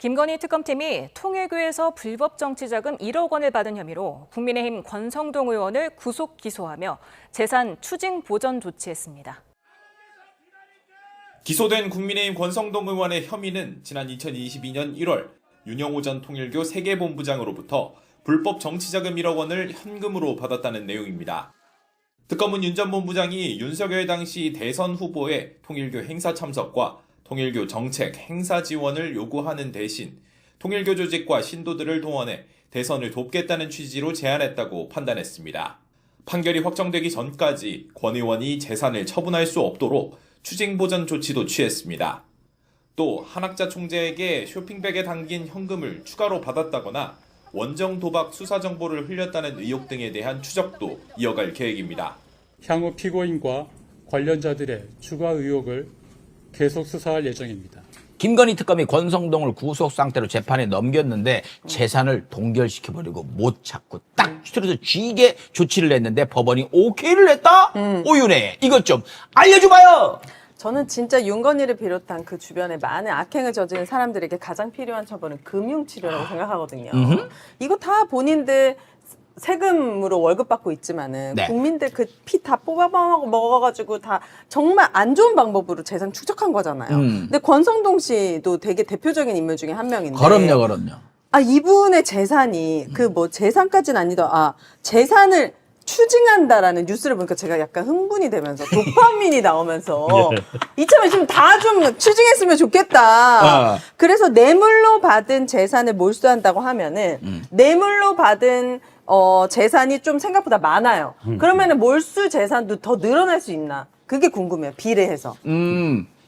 김건희 특검팀이 통일교에서 불법 정치자금 1억 원을 받은 혐의로 국민의힘 권성동 의원을 구속 기소하며 재산 추징 보전 조치했습니다. 기소된 국민의힘 권성동 의원의 혐의는 지난 2022년 1월 윤영호 전 통일교 세계본부장으로부터 불법 정치자금 1억 원을 현금으로 받았다는 내용입니다. 특검은 윤 전 본부장이 윤석열 당시 대선 후보의 통일교 행사 참석과 통일교 정책, 행사 지원을 요구하는 대신 통일교 조직과 신도들을 동원해 대선을 돕겠다는 취지로 제안했다고 판단했습니다. 판결이 확정되기 전까지 권 의원이 재산을 처분할 수 없도록 추징 보전 조치도 취했습니다. 또 한학자 총재에게 쇼핑백에 담긴 현금을 추가로 받았다거나 원정 도박 수사 정보를 흘렸다는 의혹 등에 대한 추적도 이어갈 계획입니다. 향후 피고인과 관련자들의 추가 의혹을 계속 수사할 예정입니다. 김건희 특검이 권성동을 구속 상태로 재판에 넘겼는데 재산을 동결시켜버리고 못 찾고 딱 추천해서 쥐게 조치를 했는데 법원이 오케이를 했다? 오윤혜 이것 좀 알려줘봐요. 저는 진짜 윤건희를 비롯한 그 주변에 많은 악행을 저지른 사람들에게 가장 필요한 처벌은 금융치료라고 생각하거든요. 이거 다 본인들 세금으로 월급 받고 있지만은 네. 국민들 그 피 다 뽑아 먹어가지고 다 정말 안 좋은 방법으로 재산 축적한 거잖아요. 근데 권성동 씨도 되게 대표적인 인물 중에 한 명인데. 그럼요. 아, 이분의 재산이 그 뭐 재산까지는 아니다. 재산을 추징한다라는 뉴스를 보니까 제가 약간 흥분이 되면서 도파민이 나오면서 이참에 좀 다 좀 추징했으면 좋겠다. 그래서 뇌물로 받은 재산을 몰수한다고 하면은 뇌물로 받은 재산이 좀 생각보다 많아요. 그러면은 몰수 재산도 더 늘어날 수 있나? 그게 궁금해요. 비례해서.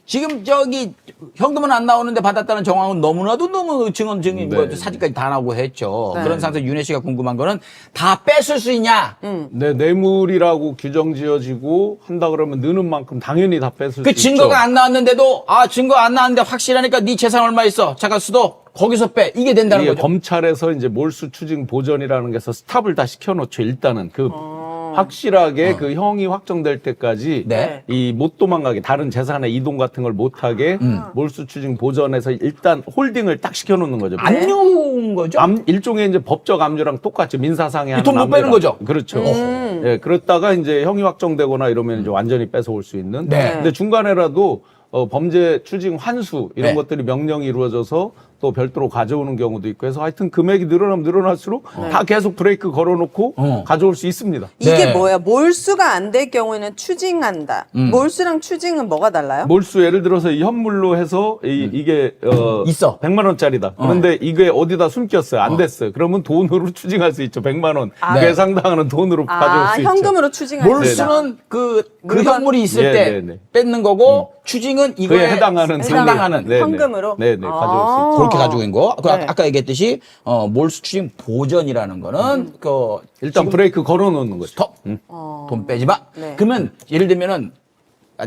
지금 저기 현금은 안 나오는데 받았다는 정황은 너무나도 너무 증언 뭐 사진까지 다 나오고 했죠. 네. 그런 상태에서 윤혜 씨가 궁금한 거는 다 뺏을 수 있냐? 네, 뇌물이라고 규정 지어지고 한다 그러면 느는 만큼 당연히 다 뺏을 수 그 있죠. 증거가 안 나왔는데도 증거 안 나왔는데 확실하니까 네 재산 얼마 있어? 잠깐 수도 거기서 빼. 이게 된다는 이게 거죠. 검찰에서 이제 몰수 추징 보전이라는 게서 스탑을 다 시켜놓죠. 일단은 그 확실하게 그 형이 확정될 때까지 네. 이 못 도망가게 다른 재산의 이동 같은 걸 못하게 몰수 추징 보전에서 일단 홀딩을 딱 시켜놓는 거죠. 안녕 거죠? 일종의 이제 법적 압류랑 똑같죠. 민사상의 하는 돈못 빼는 압류랑. 거죠? 그렇죠. 예, 그렇다가 이제 형이 확정되거나 이러면 이제 완전히 뺏어올 수 있는. 네. 근데 중간에라도 범죄 추징 환수 이런 네. 것들이 명령이 이루어져서 또 별도로 가져오는 경우도 있고 해서 하여튼 금액이 늘어나면 늘어날수록 다 계속 브레이크 걸어놓고 가져올 수 있습니다. 이게 네. 뭐야? 몰수가 안 될 경우에는 추징한다. 몰수랑 추징은 뭐가 달라요? 몰수 예를 들어서 이 현물로 해서 이게 있어. 100만 원짜리다. 그런데 이게 어디다 숨겼어요. 안 됐어요. 그러면 돈으로 추징할 수 있죠. 100만 원. 그에 상당하는 돈으로 가져올 수 있죠. 현금으로 추징할 수 있다. 몰수는 그 물건? 현물이 있을 네, 때 네, 네. 뺏는 거고 추징은 이거에 그에 해당하는 해당하는 현금으로? 네네 가져올 수 있죠. 그렇게 가지고 있는 거. 네. 아까 얘기했듯이 몰수 추징 보전이라는 거는 그 일단 브레이크 걸어놓는 거죠. 스톱. 돈 빼지 마. 네. 그러면 예를 들면은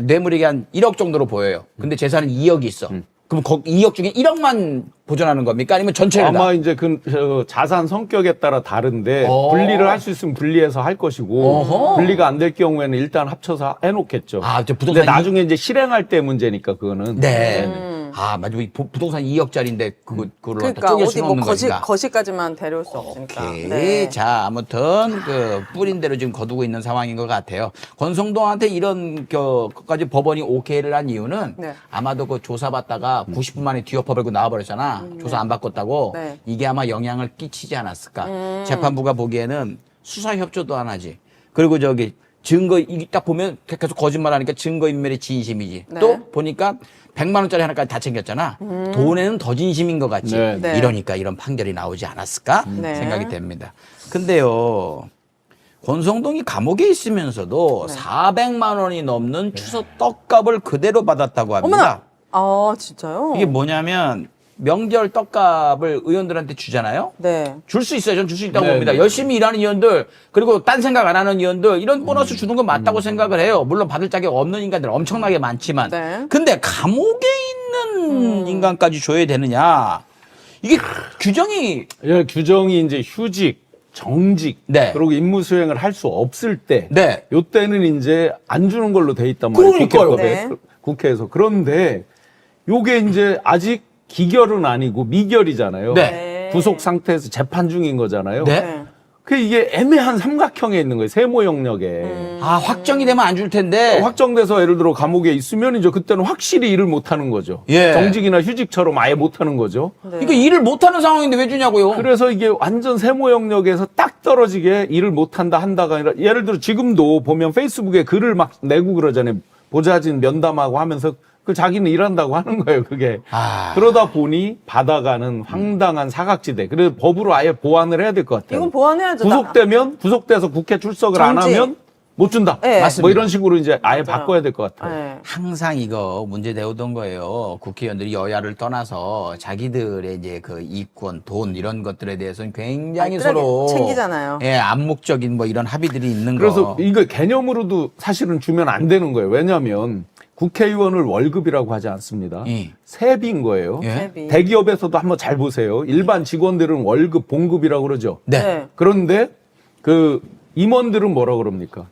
뇌물이 한 1억 정도로 보여요. 근데 재산은 2억이 있어. 그럼 2억 중에 1억만 보전하는 겁니까? 아니면 전체를 다? 아마 이제 그 자산 성격에 따라 다른데 분리를 할 수 있으면 분리해서 할 것이고 어허. 분리가 안 될 경우에는 일단 합쳐서 해놓겠죠. 저 부동산 근데 나중에 이제 실행할 때 문제니까 그거는. 네. 맞아. 부동산 2억짜리인데 그거를 그러니까 쪼갤 어디 수는 뭐 없는 거니까. 거실까지만 데려올 수 없으니까. 오케이. 네. 자, 아무튼 그 뿌린 대로 지금 거두고 있는 상황인 것 같아요. 권성동한테 이런 것까지 법원이 오케이를 한 이유는 네. 아마도 그 조사받다가 90분 만에 뒤엎어버리고 나와버렸잖아. 조사 안 바꿨다고. 네. 이게 아마 영향을 끼치지 않았을까. 재판부가 보기에는 수사 협조도 안 하지. 그리고 저기 증거 이게 딱 보면 계속 거짓말하니까 증거인멸이 진심이지. 네. 또 보니까 100만 원짜리 하나까지 다 챙겼잖아. 돈에는 더 진심인 것 같지. 네. 네. 이러니까 이런 판결이 나오지 않았을까 네. 생각이 됩니다. 근데요. 권성동이 감옥에 있으면서도 400만 원이 넘는 추석 떡값을 그대로 받았다고 합니다. 어머나. 진짜요? 이게 뭐냐면 명절 떡값을 의원들한테 주잖아요. 네. 줄 수 있어요. 전 줄 수 있다고 네, 봅니다. 네. 열심히 일하는 의원들 그리고 딴 생각 안 하는 의원들 이런 보너스 주는 건 맞다고 생각을 해요. 물론 받을 자격 없는 인간들 엄청나게 많지만. 네. 근데 감옥에 있는 인간까지 줘야 되느냐. 이게 규정이 예, 규정이 이제 휴직, 정직, 네. 그리고 임무 수행을 할 수 없을 때, 네. 요때는 이제 안 주는 걸로 돼 있단 말이에요. 그러니까요. 국회법에. 네. 국회에서. 그런데 요게 이제 아직 기결은 아니고 미결이잖아요. 네. 구속 상태에서 재판 중인 거잖아요. 네. 네. 그 이게 애매한 삼각형에 있는 거예요. 세모 영역에. 아, 확정이 되면 안 줄 텐데. 확정돼서 예를 들어 감옥에 있으면 이제 그때는 확실히 일을 못 하는 거죠. 예. 정직이나 휴직처럼 아예 못 하는 거죠. 네. 그러니까 일을 못 하는 상황인데 왜 주냐고요? 그래서 이게 완전 세모 영역에서 딱 떨어지게 일을 못 한다 한다가 아니라 예를 들어 지금도 보면 페이스북에 글을 막 내고 그러잖아요. 보좌진 면담하고 하면서 그 자기는 일한다고 하는 거예요, 그게. 아. 그러다 보니 받아가는 황당한 사각지대. 그래서 법으로 아예 보완을 해야 될 것 같아요. 이건 보완해야죠. 구속돼서 국회 출석을 안 정지. 하면 못 준다. 네. 맞습니다. 뭐 이런 식으로 이제 아예 맞아요. 바꿔야 될 것 같아요. 네. 항상 이거 문제 되었던 거예요. 국회의원들이 여야를 떠나서 자기들의 이제 그 이권, 돈 이런 것들에 대해서는 굉장히 알뜰하게 서로 챙기잖아요. 예, 암묵적인 뭐 이런 합의들이 있는 그래서 거. 이거 개념으로도 사실은 주면 안 되는 거예요. 왜냐하면 국회의원을 월급이라고 하지 않습니다. 예. 세비인 거예요. 예. 세비. 대기업에서도 한번 잘 보세요. 일반 직원들은 월급, 봉급이라고 그러죠. 네. 네. 그런데 그 임원들은 뭐라 그럽니까?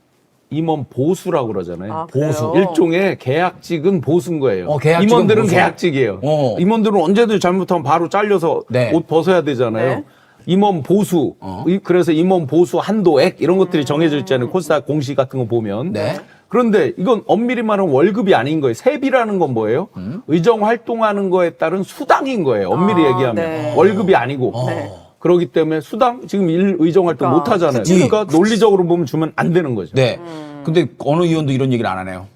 임원 보수라고 그러잖아요. 아, 보수. 그래요? 일종의 계약직은 보수인 거예요. 계약직은 임원들은 보수. 계약직이에요. 임원들은 언제든 잘못하면 바로 잘려서 네. 옷 벗어야 되잖아요. 네. 임원 보수. 그래서 임원 보수 한도액 이런 것들이 정해져 있잖아요. 코스닥 공시 같은 거 보면. 네. 그런데 이건 엄밀히 말하면 월급이 아닌 거예요. 세비라는 건 뭐예요? 의정 활동하는 거에 따른 수당인 거예요. 엄밀히 아, 얘기하면. 네. 월급이 아니고. 네. 그러기 때문에 수당 지금 의정 활동 그러니까. 못 하잖아요. 그치. 그러니까 논리적으로 보면 주면 안 되는 거죠. 네. 근데 어느 의원도 이런 얘기를 안 하네요.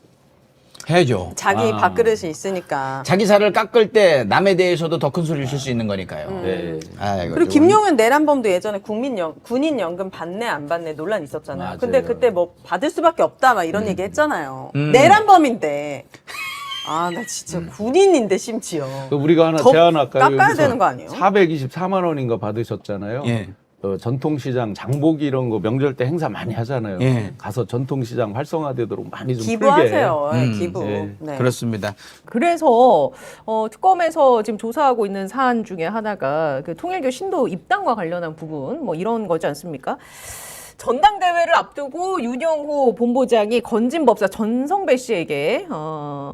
해야죠. 자기 밥그릇이 있으니까. 자기 살을 깎을 때 남에 대해서도 더 큰 소리를 칠 수 있는 거니까요. 네. 아이고, 그리고 좀- 김용현 내란범도 예전에 군인연금 받네 안 받네 논란 있었잖아요. 맞아요. 근데 그때 뭐 받을 수밖에 없다 막 이런 얘기 했잖아요. 내란범인데. 아, 나 진짜 군인인데 심지어. 그 우리가 하나 더 제안할까요? 깎아야 여기서 되는 거 아니에요? 424만 원인가 받으셨잖아요. 예. 전통시장 장보기 이런 거 명절 때 행사 많이 하잖아요. 예. 가서 전통시장 활성화되도록 많이 좀 기부하세요. 풀게. 기부. 네. 네. 그렇습니다. 그래서 특검에서 지금 조사하고 있는 사안 중에 하나가 그 통일교 신도 입당과 관련한 부분 뭐 이런 거지 않습니까? 전당대회를 앞두고 윤영호 본부장이 건진 법사 전성배 씨에게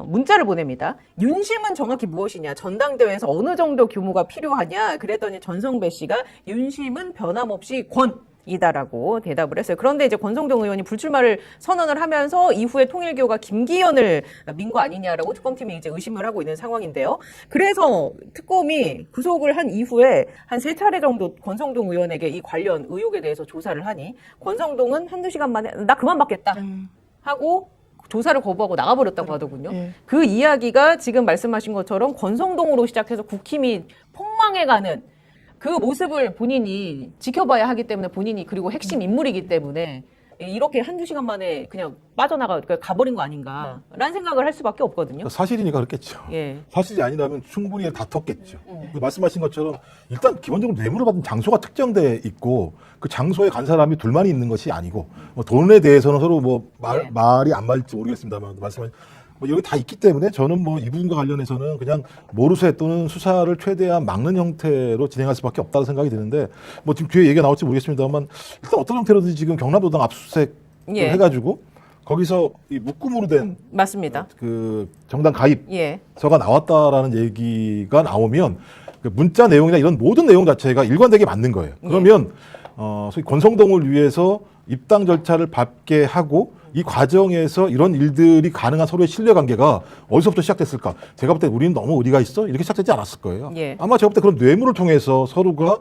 문자를 보냅니다. 윤심은 정확히 무엇이냐? 전당대회에서 어느 정도 규모가 필요하냐? 그랬더니 전성배 씨가 윤심은 변함없이 권이다라고 대답을 했어요. 그런데 이제 권성동 의원이 불출마를 선언을 하면서 이후에 통일교가 김기현을 민 거 아니냐라고 특검팀이 이제 의심을 하고 있는 상황인데요. 그래서 특검이 구속을 한 이후에 한 3차례 정도 권성동 의원에게 이 관련 의혹에 대해서 조사를 하니 권성동은 한두 시간 만에 나 그만 받겠다 하고 조사를 거부하고 나가버렸다고 하더군요. 그 이야기가 지금 말씀하신 것처럼 권성동으로 시작해서 국힘이 폭망해가는 그 모습을 본인이 지켜봐야 하기 때문에 본인이 그리고 핵심 인물이기 때문에 이렇게 한두 시간 만에 그냥 가버린 거 아닌가라는 생각을 할 수밖에 없거든요. 사실이니까 그렇겠죠. 예. 사실이 아니라면 충분히 다퉜겠죠. 말씀하신 것처럼 일단 기본적으로 뇌물을 받은 장소가 특정돼 있고 그 장소에 간 사람이 둘만이 있는 것이 아니고 뭐 돈에 대해서는 서로 뭐 말이 안 맞을지 모르겠습니다만 말씀하신 뭐 이런 게 다 있기 때문에 저는 뭐 이 부분과 관련해서는 그냥 모르쇠 또는 수사를 최대한 막는 형태로 진행할 수밖에 없다고 생각이 드는데 뭐 지금 뒤에 얘기가 나올지 모르겠습니다만 일단 어떤 형태로든지 지금 경남도당 압수수색 예. 해가지고 거기서 이 묶음으로 된 맞습니다. 그 정당 가입 예. 서가 나왔다라는 얘기가 나오면 그 문자 내용이나 이런 모든 내용 자체가 일관되게 맞는 거예요. 그러면 소위 권성동을 위해서 입당 절차를 밟게 하고 이 과정에서 이런 일들이 가능한 서로의 신뢰관계가 어디서부터 시작됐을까? 제가 볼 때 우리는 너무 어디가 있어? 이렇게 시작되지 않았을 거예요. 예. 아마 제가 볼 때 그런 뇌물을 통해서 서로가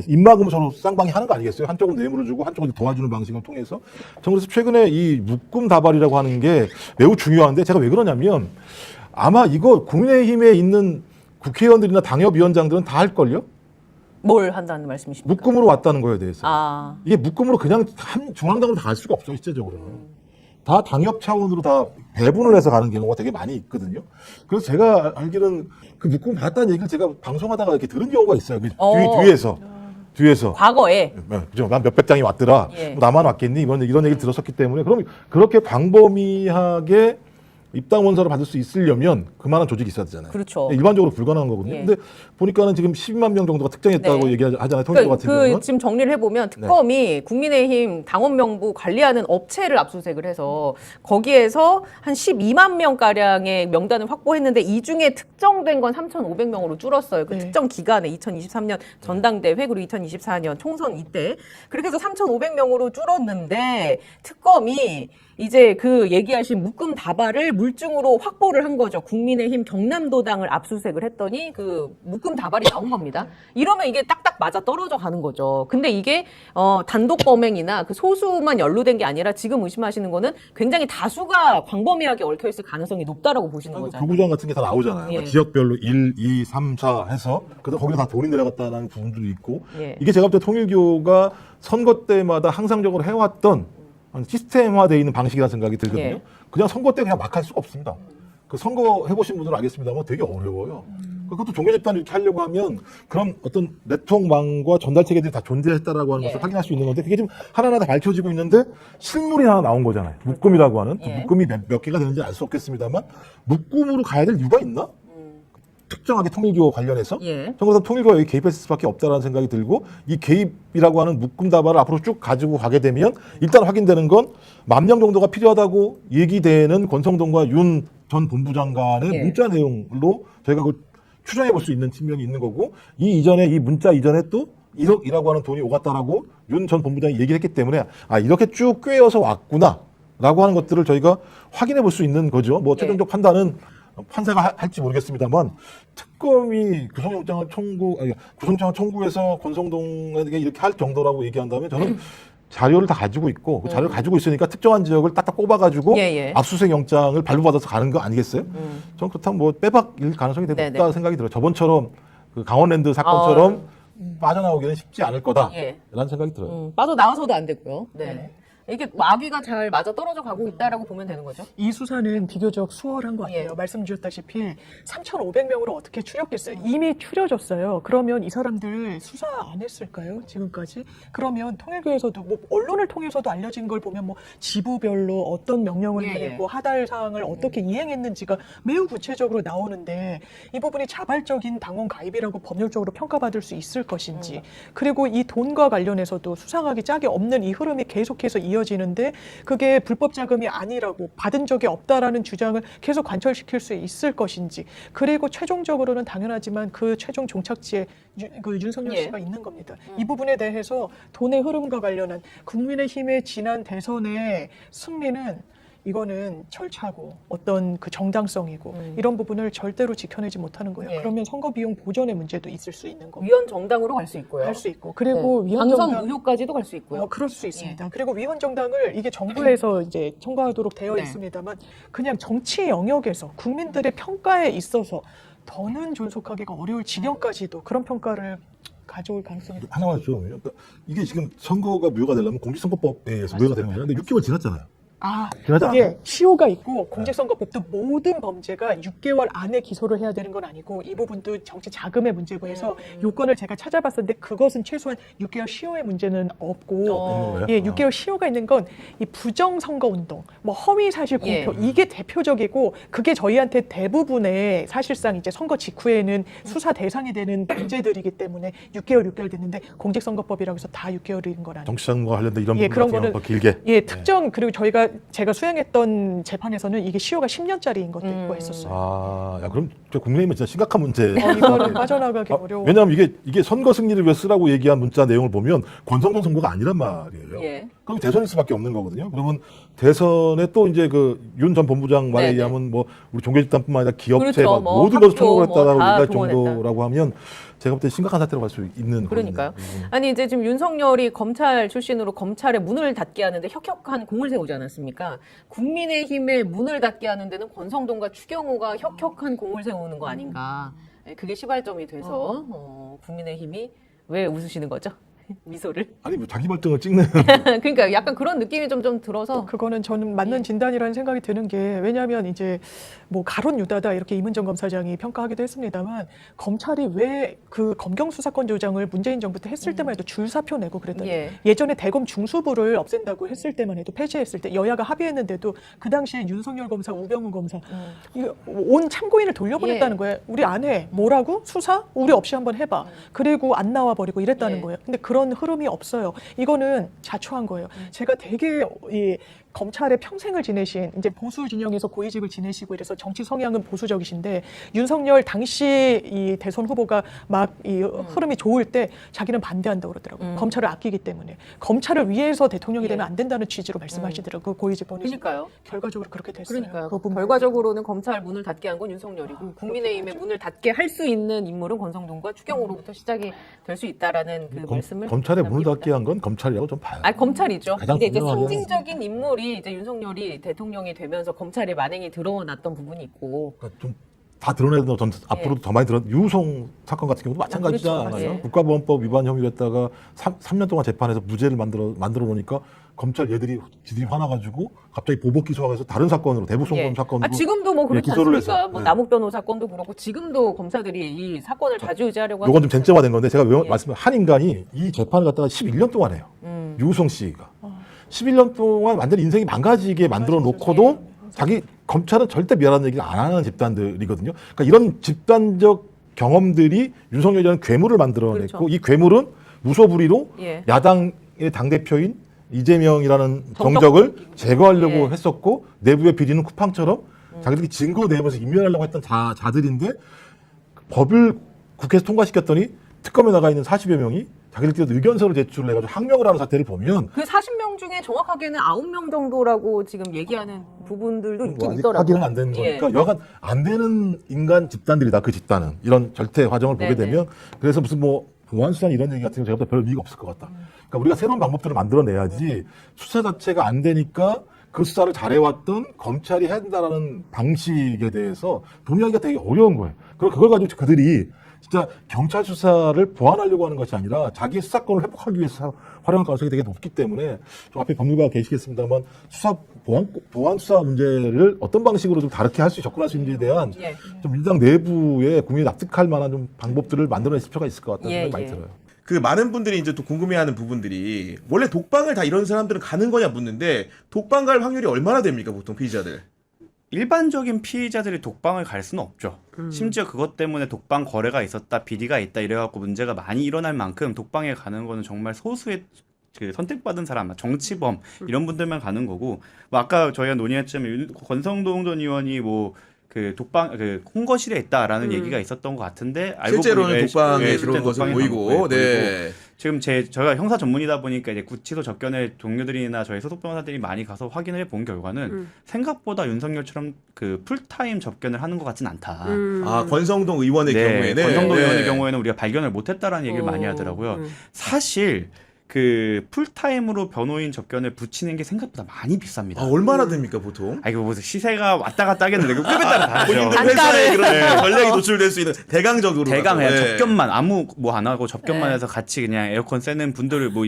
입막음을 서로 쌍방이 하는 거 아니겠어요? 한쪽은 뇌물을 주고 한쪽은 도와주는 방식을 통해서. 저는 그래서 최근에 이 묶음 다발이라고 하는 게 매우 중요한데 제가 왜 그러냐면 아마 이거 국민의힘에 있는 국회의원들이나 당협위원장들은 다 할걸요? 뭘 한다는 말씀이십니까? 묶음으로 왔다는 거에 대해서. 아. 이게 묶음으로 그냥 한 중앙당으로 다 갈 수가 없어요, 실제적으로는. 다 당협 차원으로 다 배분을 해서 가는 경우가 되게 많이 있거든요. 그래서 제가 알기로는 그 묶음 받았다는 얘기를 제가 방송하다가 이렇게 들은 경우가 있어요. 그 뒤에서. 과거에 그죠? 난 몇백 장이 왔더라. 예. 뭐 나만 왔겠니? 이런 얘기를 들었었기 때문에 그럼 그렇게 광범위하게 입당 원서를 받을 수 있으려면 그만한 조직이 있어야 되잖아요. 그렇죠. 일반적으로 불가능한 거거든요. 예. 근데 보니까는 지금 12만 명 정도가 특정했다고 네. 얘기하잖아요. 통일교 그러니까 같은 경우는. 지금 정리를 해보면 특검이 국민의힘 당원 명부 관리하는 업체를 압수수색을 해서 거기에서 한 12만 명가량의 명단을 확보했는데 이 중에 특정된 건 3,500명으로 줄었어요. 그 특정 기간에 2023년 전당대회 그리고 2024년 총선 이때 그렇게 해서 3,500명으로 줄었는데 특검이 이제 그 얘기하신 묶음 다발을 물증으로 확보를 한 거죠. 국민의힘 경남도당을 압수수색을 했더니 그 묶음 다발이 나온 겁니다. 이러면 이게 딱딱 맞아 떨어져 가는 거죠. 근데 이게 단독 범행이나 그 소수만 연루된 게 아니라 지금 의심하시는 거는 굉장히 다수가 광범위하게 얽혀 있을 가능성이 높다라고 보시는 거잖아요. 부구장 같은 게 다 나오잖아요. 예. 지역별로 1, 2, 3, 4 해서 그래서 거기서 다 돈이 내려갔다는 부분들이 있고 예. 이게 제가 볼 때 통일교가 선거 때마다 항상적으로 해왔던 시스템화되어 있는 방식이라는 생각이 들거든요. 예. 그냥 선거 때 그냥 막 할 수가 없습니다. 그 선거 해보신 분들은 알겠습니다만 되게 어려워요. 그것도 종교집단 이렇게 하려고 하면 그런 어떤 네트워크망과 전달 체계들이 다 존재했다라고 하는 예. 것을 확인할 수 있는 건데 그게 지금 하나하나 다 밝혀지고 있는데 실물이 하나 나온 거잖아요. 묶음이라고 하는 그 예. 묶음이 몇 개가 되는지 알 수 없겠습니다만 묶음으로 가야 될 이유가 있나? 특정하게 통일교 관련해서 예. 정부에서 통일교가 여기 개입했을 수밖에 없다라는 생각이 들고 이 개입이라고 하는 묶음 다발을 앞으로 쭉 가지고 가게 되면 일단 확인되는 건 10,000명 정도가 필요하다고 얘기되는 권성동과 윤 전 본부장 간의 예. 문자 내용으로 저희가 그걸 추정해 볼 수 있는 측면이 있는 거고 이 문자 이전에 또 1억이라고 하는 돈이 오갔다라고 윤 전 본부장이 얘기를 했기 때문에 아 이렇게 쭉 꿰어서 왔구나라고 하는 것들을 저희가 확인해 볼 수 있는 거죠. 뭐 최종적 판단은 판사가 할지 모르겠습니다만 특검이 구속영장을 청구해서 권성동에게 이렇게 할 정도라고 얘기한다면 저는 자료를 다 가지고 있고 그 자료를 가지고 있으니까 특정한 지역을 딱딱 꼽아가지고 예, 예. 압수수색 영장을 발부받아서 가는 거 아니겠어요? 저는 그렇다면 뭐 빼박일 가능성이 되게 네네. 높다 생각이 들어요. 저번처럼 그 강원랜드 사건처럼 빠져나오기는 쉽지 않을 거다라는 예. 생각이 들어요. 빠져나와서도 안 되고요. 네. 이게 마귀가 잘 맞아 떨어져 가고 있다라고 보면 되는 거죠. 이 수사는 비교적 수월한 것 같아요. 예. 말씀 주셨다시피 3,500명으로 어떻게 추렸겠어요? 이미 추려졌어요. 그러면 이 사람들 수사 안 했을까요? 지금까지? 그러면 통일교에서도 뭐 언론을 통해서도 알려진 걸 보면 뭐 지부별로 어떤 명령을 예, 내리고 하달 사항을 어떻게 이행했는지가 매우 구체적으로 나오는데 이 부분이 자발적인 당원 가입이라고 법률적으로 평가받을 수 있을 것인지 그리고 이 돈과 관련해서도 수상하기 짝이 없는 이 흐름이 계속해서 이어지는데 그게 불법 자금이 아니라고 받은 적이 없다라는 주장을 계속 관철시킬 수 있을 것인지 그리고 최종적으로는 당연하지만 그 최종 종착지에 그 윤석열 예. 씨가 있는 겁니다. 이 부분에 대해서 돈의 흐름과 관련한 국민의힘의 지난 대선의 승리는 이거는 절차고 어떤 그 정당성이고 이런 부분을 절대로 지켜내지 못하는 거예요. 예. 그러면 선거 비용 보전의 문제도 있을 수 있는 거고 위헌 정당으로 갈 수 있고요. 할 수 있고 그리고 네. 위헌 당선 정당 무효까지도 갈 수 있고요. 그럴 수 있습니다. 그리고 위헌 정당을 이게 정부에서 이제 청구하도록 되어 네. 있습니다만 그냥 정치 영역에서 국민들의 평가에 있어서 더는 존속하기가 어려울 지경까지도 그런 평가를 가져올 가능성이 높습니다. 하나만 좀 그러니까 이게 지금 선거가 무효가 되려면 공직선거법에 의해서 무효가 되는 거예요. 근데 6개월 지났잖아요. 지나지 이게 않아요? 시효가 있고 공직선거법도 모든 범죄가 6개월 안에 기소를 해야 되는 건 아니고 이 부분도 정치 자금의 문제고 해서 요건을 제가 찾아봤었는데 그것은 최소한 6개월 시효의 문제는 없고 거예요? 예, 6개월 시효가 있는 건 이 부정선거운동, 뭐 허위사실 공표 예. 이게 대표적이고 그게 저희한테 대부분의 사실상 이제 선거 직후에는 수사 대상이 되는 문제들이기 때문에 6개월 됐는데 공직선거법이라고 해서 다 6개월인 건 아니에요. 정치자금과 관련된 이런 예, 부분 그런 같은 경우는 거는 더 길게. 예, 특정 그리고 제가 수행했던 재판에서는 이게 시효가 10년짜리인 것도 있고 했었어요. 아, 야, 그럼 저 국민의힘은 진짜 심각한 문제. 이거는 빠져나가기 아, 어려워. 왜냐하면 이게 선거 승리를 위해 쓰라고 얘기한 문자 내용을 보면 권성동 선거가 아니란 말이에요. 예. 그럼 대선일 수밖에 없는 거거든요. 그러면 대선에 또 이제 그 윤 전 본부장 말에 네네. 의하면 뭐 우리 종교집단뿐만 아니라 기업체 그렇죠. 막 뭐 모든 것을 학교 총괄 했다라고 뭐 다 얘기할 동원했다. 정도라고 하면 제가 볼 때 심각한 사태로 갈 수 있는 그러니까요. 거거든요. 아니 이제 지금 윤석열이 검찰 출신으로 검찰의 문을 닫게 하는데 혁혁한 공을 세우지 않았습니까? 국민의힘의 문을 닫게 하는 데는 권성동과 추경호가 혁혁한 공을 세우는 거 아닌가? 그게 시발점이 돼서 국민의힘이 왜 웃으시는 거죠? 미소를. 아니 뭐 자기 발등을 찍는 그러니까 약간 그런 느낌이 좀 들어서. 그거는 저는 맞는 진단이라는 생각이 드는 게 왜냐하면 이제 뭐 가론 유다다 이렇게 이문정 검사장이 평가하기도 했습니다만 검찰이 왜 그 검경 수사권 조정을 문재인 정부 때 했을 때만 해도 줄사표 내고 그랬더니 예전에 대검 중수부를 없앤다고 했을 때만 해도 폐지했을 때 여야가 합의했는데도 그 당시에 윤석열 검사, 우병우 검사 이거 온 참고인을 돌려보냈다는 거예요. 우리 안 해. 뭐라고? 수사? 우리 없이 한번 해봐. 그리고 안 나와 버리고 이랬다는 거예요. 근데 그런 흐름이 없어요. 이거는 자초한 거예요. 제가 되게 이 검찰에 평생을 지내신 이제 보수 진영에서 고위직을 지내시고 이래서 정치 성향은 보수적이신데 윤석열 당시 이 대선 후보가 막 이 흐름이 좋을 때 자기는 반대한다고 그러더라고요. 검찰을 아끼기 때문에 검찰을 위해서 대통령이 되면 안 된다는 취지로 말씀하시더라고요. 그 고위직 보내신 그러니까요. 결과적으로 그렇게 됐어요. 그러니까요. 그 부분. 결과적으로는 검찰 문을 닫게 한 건 윤석열이고 국민의힘의 문을 닫게 할 수 있는 인물은 권성동과 추경호로부터 시작이 될 수 있다라는 그 말씀을 검찰의 문을 남깁니다. 닫게 한 건 검찰이라고 좀 봐요. 아, 검찰이죠. 가장 근데 이제 분명하게 상징적인 인물이 이제 윤석열이 대통령이 되면서 검찰의 만행이 드러났던 부분이 있고. 그러니까 좀 다 드러내도 전 앞으로도 더 많이 유송 사건 같은 경우도 마찬가지잖아요. 그렇죠. 예. 국가보안법 위반 혐의로 했다가 3년 동안 재판해서 무죄를 만들어 놓으니까 검찰 얘들이 지들이 화나가지고 갑자기 보복 기소하면서 다른 사건으로 대북 송금 사건으로 지금도 뭐 그렇지 기소를 않습니까? 해서. 뭐 네. 남욱 변호 사건도 그렇고 지금도 검사들이 이 사건을 좌지우지하려고 요건 좀 하고 쟁점화된 건데 제가 왜 예. 말씀을 한 인간이 이 재판을 갖다가 11년 동안 해요. 유우성 씨가 11년 동안 완전히 인생이 망가지게 만들어 놓고도 자기 검찰은 절대 미안한 얘기를 안 하는 집단들이거든요. 그러니까 이런 집단적 경험들이 윤석열이라는 괴물을 만들어냈고 그렇죠. 이 괴물은 무소불위로 예. 야당의 당대표인 이재명이라는 정적을 제거하려고 예. 했었고 내부의 비리는 쿠팡처럼 자기들이 증거 내면서 인멸하려고 했던 자들인데 법을 국회에서 통과시켰더니 특검에 나가 있는 40여 명이 자기들끼리 의견서를 제출을 해가지고 항명을 하는 사태를 보면 그 40명 중에 정확하게는 9명 정도라고 지금 얘기하는 부분들도 있긴 아직 있더라고요. 확인은 안 되는 예. 거니까 여간 안 되는 인간 집단들이다 그 집단은 이런 절대 과정을 보게 네네. 되면 그래서 무슨 뭐 보안수사 이런 얘기 같은 거 제가 별 의미가 없을 것 같다. 그러니까 우리가 새로운 방법들을 만들어내야지 수사 자체가 안 되니까 그 수사를 잘해왔던 검찰이 해야 된다라는 방식에 대해서 동의하기가 되게 어려운 거예요. 그걸 가지고 그들이 진짜 경찰 수사를 보완하려고 하는 것이 아니라 자기의 수사권을 회복하기 위해서 활용할 가능성이 되게 높기 때문에 좀 앞에 법률가가 계시겠습니다만 보안 수사 문제를 어떤 방식으로 좀 다르게 할 수 접근할 수 있는지에 대한 예. 좀 민주당 내부에 국민이 납득할 만한 좀 방법들을 만들어낼 필요가 있을 것 같다는 예, 생각이 많이 예. 들어요. 그 많은 분들이 이제 또 궁금해하는 부분들이 원래 독방을 다 이런 사람들은 가는 거냐 묻는데 독방 갈 확률이 얼마나 됩니까 보통 피의자들? 일반적인 피의자들이 독방을 갈 수는 없죠. 심지어 그것 때문에 독방 거래가 있었다, 비리가 있다 이래갖고 문제가 많이 일어날 만큼 독방에 가는 거는 정말 소수의 그 선택받은 사람, 정치범 이런 분들만 가는 거고. 뭐 아까 저희가 논의했지만 권성동 전 의원이 뭐 그 독방 그 홍거실에 있다라는 얘기가 있었던 것 같은데 알고 실제로는 보니 독방에 실제 들어온 것으로 독방에 보이고, 간 거예요. 네. 지금 저희가 형사 전문이다 보니까 이제 구치소 접견에 동료들이나 저희 소속 변호사들이 많이 가서 확인을 해본 결과는 생각보다 윤석열처럼 그 풀타임 접견을 하는 것 같진 않다. 아 권성동 의원의 경우에는 권성동 네. 의원의 경우에는 우리가 발견을 못했다라는 얘기를 많이 하더라고요. 사실 그 풀타임으로 변호인 접견을 붙이는 게 생각보다 많이 비쌉니다. 아, 얼마나 됩니까 보통? 아 이거 무슨 시세가 왔다 갔다 하겠는데 그 급에 따라 다르죠. 본인들 회사에 그런 전략이 노출될 수 있는 대강적으로 대강해요. 네. 접견만 아무 뭐 안 하고 접견만 해서 같이 그냥 에어컨 쐬는 분들 뭐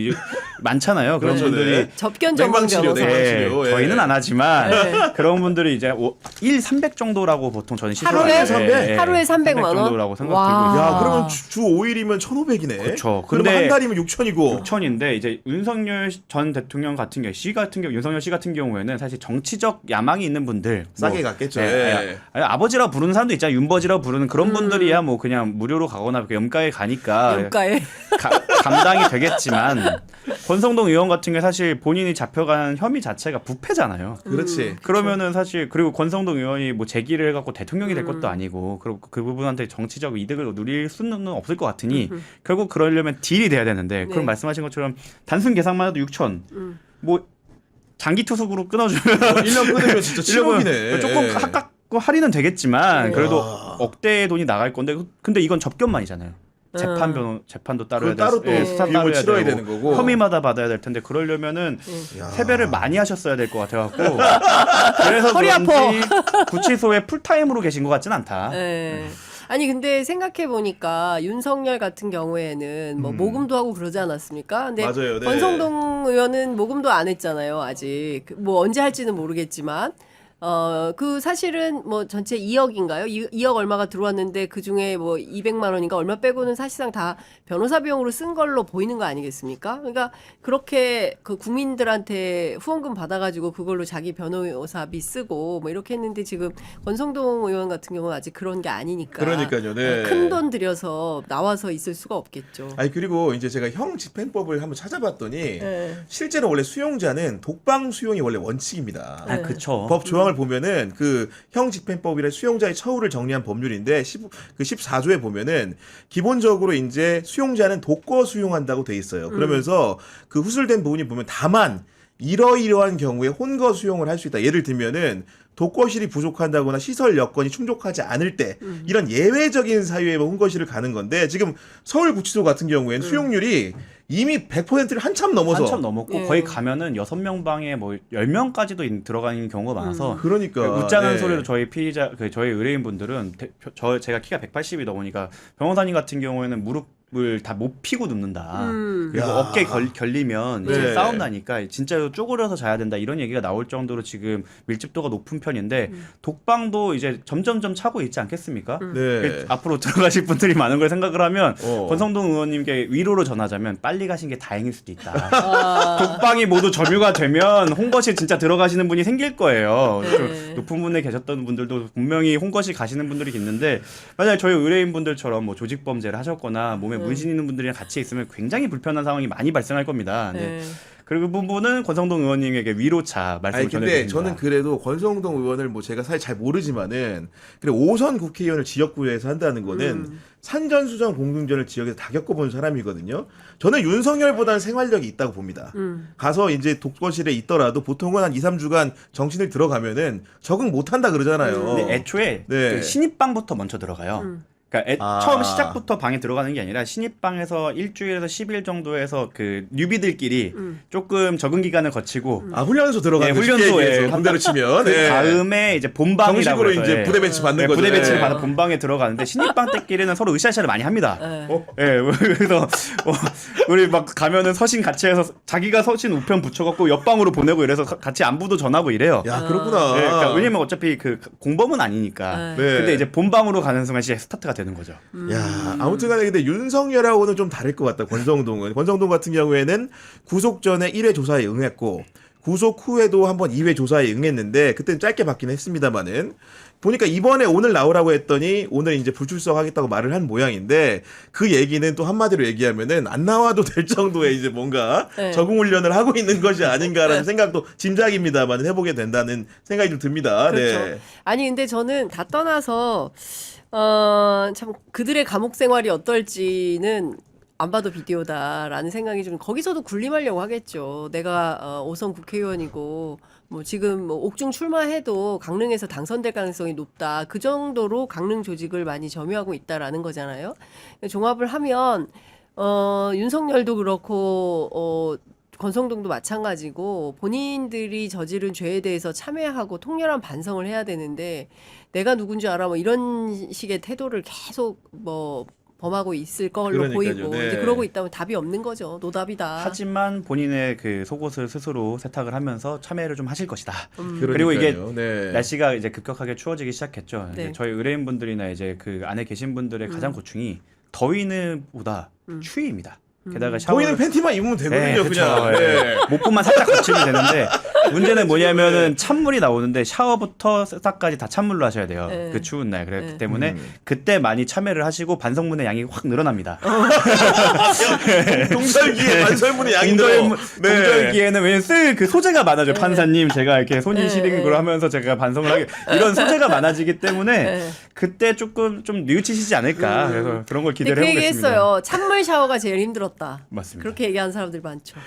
많잖아요. 그런 그렇죠, 분들이 네. 접견 전문 냉방치료, 변호사. 냉방치료. 예. 저희는 안 하지만 그런 분들이 이제 1 300 정도라고 보통 저는 하루에? 시세를 하루에 300만 원? 정도라고 생각 와. 들고 있어요. 야 그러면 주 5일이면 1,500이네. 그렇죠. 그럼 근데 한 달이면 6,000이고. 6천인데 이제 윤석열 전 대통령 같은 경우, 윤석열 씨 같은 경우에는 사실 정치적 야망이 있는 분들 싸게 갔겠죠. 네, 예. 아니, 아버지라고 부르는 사람도 있잖아요. 윤버지라고 부르는 그런 분들이야 뭐 그냥 무료로 가거나 염가에 가니까 염가에. 감당이 되겠지만 권성동 의원 같은 게 사실 본인이 잡혀간 혐의 자체가 부패잖아요. 그렇지. 그러면은 사실 그리고 권성동 의원이 뭐 재기를 해갖고 대통령이 될 것도 아니고 그리고 그 부분한테 정치적 이득을 누릴 수는 없을 것 같으니 결국 그러려면 딜이 돼야 되는데 그럼 말씀하신 것처럼 단순 계산만 해도 6천 뭐 장기 투숙으로 끊어주면 1년 끊으면 진짜 7억이네. 조금 아깝고 할인은 되겠지만 그래도 억대의 돈이 나갈 건데 근데 이건 접견만이잖아요. 재판도 따로 해야 따로 또 수사 비용을 따로 해야 치러야 되고, 되는 거고. 혐의마다 받아야 될 텐데 그러려면은 세배를 많이 하셨어야 될 것 같아갖고 그래서 허리 그런지 구치소에 풀타임으로 계신 것 같진 않다. 네. 아니 근데 생각해 보니까 윤석열 같은 경우에는 뭐 모금도 하고 그러지 않았습니까? 근데 맞아요. 네. 권성동 의원은 모금도 안 했잖아요. 아직 뭐 언제 할지는 모르겠지만. 그 사실은 뭐 전체 2억인가요? 2억 얼마가 들어왔는데 그 중에 뭐 200만 원인가 얼마 빼고는 사실상 다 변호사 비용으로 쓴 걸로 보이는 거 아니겠습니까? 그러니까 그렇게 그 국민들한테 후원금 받아가지고 그걸로 자기 변호사비 쓰고 뭐 이렇게 했는데 지금 권성동 의원 같은 경우는 아직 그런 게 아니니까. 그러니까요. 네. 큰 돈 들여서 나와서 있을 수가 없겠죠. 아니 그리고 이제 제가 형 집행법을 한번 찾아봤더니 네. 실제로 원래 수용자는 독방 수용이 원래 원칙입니다. 네. 그쵸. 법 조항을 보면은 그 형 집행법이라 수용자의 처우를 정리한 법률인데 14조에 보면은 기본적으로 이제 수용자는 독거 수용한다고 돼 있어요. 그러면서 그 후술된 부분이 보면 다만 이러이러한 경우에 혼거 수용을 할 수 있다. 예를 들면은 독거실이 부족한다거나 시설 여건이 충족하지 않을 때 이런 예외적인 사유에 혼거실을 가는 건데 지금 서울구치소 같은 경우에는 수용률이 이미 100%를 한참 넘어서 한참 넘었고 예. 거의 가면은 6명 방에 뭐 10명까지도 들어가는 경우가 많아서 그러니까 웃자는 네. 소리로 저희 피의자 저희 의뢰인분들은 제가 키가 180이다 보니까 변호사님 같은 경우에는 무릎을 다 못 피고 눕는다. 그리고 야. 어깨 결리면 이제 네. 싸움 나니까 진짜 쪼그려서 자야 된다 이런 얘기가 나올 정도로 지금 밀집도가 높은 편인데 독방도 이제 점점점 차고 있지 않겠습니까? 네. 앞으로 들어가실 분들이 많은 걸 생각을 하면 어. 권성동 의원님께 위로로 전하자면 빨리 가신 게 다행일 수도 있다. 독방이 모두 점유가 되면 홍거실 진짜 들어가시는 분이 생길 거예요. 네. 높은 분에 계셨던 분들도 분명히 홍거실 가시는 분들이 있는데 만약에 저희 의뢰인분들처럼 뭐 조직범죄를 하셨거나 몸에 문신 있는 분들이랑 같이 있으면 굉장히 불편한 상황이 많이 발생할 겁니다. 네. 네. 그리고 그 부분은 권성동 의원님에게 위로차 말씀을 아니 근데 전해드립니다. 저는 그래도 권성동 의원을 뭐 제가 사실 잘 모르지만은 그래 5선 국회의원을 지역구에서 한다는 거는 산전수전 공중전을 지역에서 다 겪어본 사람이거든요. 저는 윤석열보다는 생활력이 있다고 봅니다. 가서 이제 독거실에 있더라도 보통은 한 2, 3주간 정신을 들어가면은 적응 못한다 그러잖아요. 근데 애초에 네. 그 신입방부터 먼저 들어가요. 그러니까 처음 시작부터 방에 들어가는 게 아니라 신입방에서 일주일에서 10일 정도에서 그 뉴비들끼리 조금 적응 기간을 거치고 훈련소 들어가는 네, 훈련소에 훈련소에 군대로 치면 그 네. 다음에 이제 본방이라고 정식으로 해서, 이제 예. 부대 배치 받는 네, 거죠. 부대 배치를 네. 받아 본방에 들어가는데 신입방 때끼리는 서로 으쌰으쌰를 많이 합니다. 예, 그래서 우리 막 가면은 서신 같이 해서 자기가 서신 우편 붙여갖고 옆방으로 보내고 이래서 같이 안부도 전하고 이래요. 야 그렇구나. 예, 그러니까 왜냐면 어차피 그 공범은 아니니까. 네. 근데 이제 본방으로 가는 순간 이제 스타트가 되는 거죠. 야, 아무튼간에 근데 윤석열하고는 좀 다를 것 같다. 권성동은. 권성동 같은 경우에는 구속 전에 1회 조사에 응했고 구속 후에도 한번 2회 조사에 응했는데 그때는 짧게 받긴 했습니다만은 보니까 이번에 오늘 나오라고 했더니 오늘 이제 불출석하겠다고 말을 한 모양인데 그 얘기는 또 한마디로 얘기하면은 안 나와도 될 정도의 이제 뭔가 네. 적응 훈련을 하고 있는 것이 아닌가라는 생각도 짐작입니다만 해보게 된다는 생각이 좀 듭니다. 그렇죠. 네. 아니 근데 저는 다 떠나서 참 그들의 감옥 생활이 어떨지는 안 봐도 비디오다라는 생각이 좀 거기서도 군림하려고 하겠죠. 내가 5선 국회의원이고 뭐 지금 뭐 옥중 출마해도 강릉에서 당선될 가능성이 높다. 그 정도로 강릉 조직을 많이 점유하고 있다라는 거잖아요. 종합을 하면 윤석열도 그렇고 권성동도 마찬가지고 본인들이 저지른 죄에 대해서 참회하고 통렬한 반성을 해야 되는데 내가 누군지 알아 뭐 이런 식의 태도를 계속 뭐 범하고 있을 걸로 그러니까요. 보이고 네. 이제 그러고 있다면 답이 없는 거죠. 노답이다. 하지만 본인의 그 속옷을 스스로 세탁을 하면서 참여를 좀 하실 것이다. 그리고 이게 그러니까요. 네. 날씨가 이제 급격하게 추워지기 시작했죠. 네. 이제 저희 의뢰인분들이나 이제 그 안에 계신 분들의 가장 고충이 더위는 보다 추위입니다. 게다가 샤워 보이는 팬티만 입으면 되거든요, 그쵸. 그냥. 예. 네. 목부만 살짝 거치면 되는데 문제는 뭐냐면은 찬물이 나오는데 샤워부터 세탁까지 다 찬물로 하셔야 돼요. 네. 그 추운 날. 그렇기 네. 때문에 그때 많이 참여를 하시고 반성문의 양이 확 늘어납니다. 동절기에 반설문의 양이 늘어. 동절기에는 왜냐면 쓸 그 소재가 많아져요. 판사님 제가 이렇게 손이 시리는 걸 하면서 제가 반성을 하게 이런 소재가 많아지기 때문에 그때 조금 좀 뉘우치시지 않을까. 그래서 그런 걸 근데 기대를 그 해보겠습니다. 얘기했어요. 찬물 샤워가 제일 힘들었다. 맞습니다. 그렇게 얘기하는 사람들 많죠.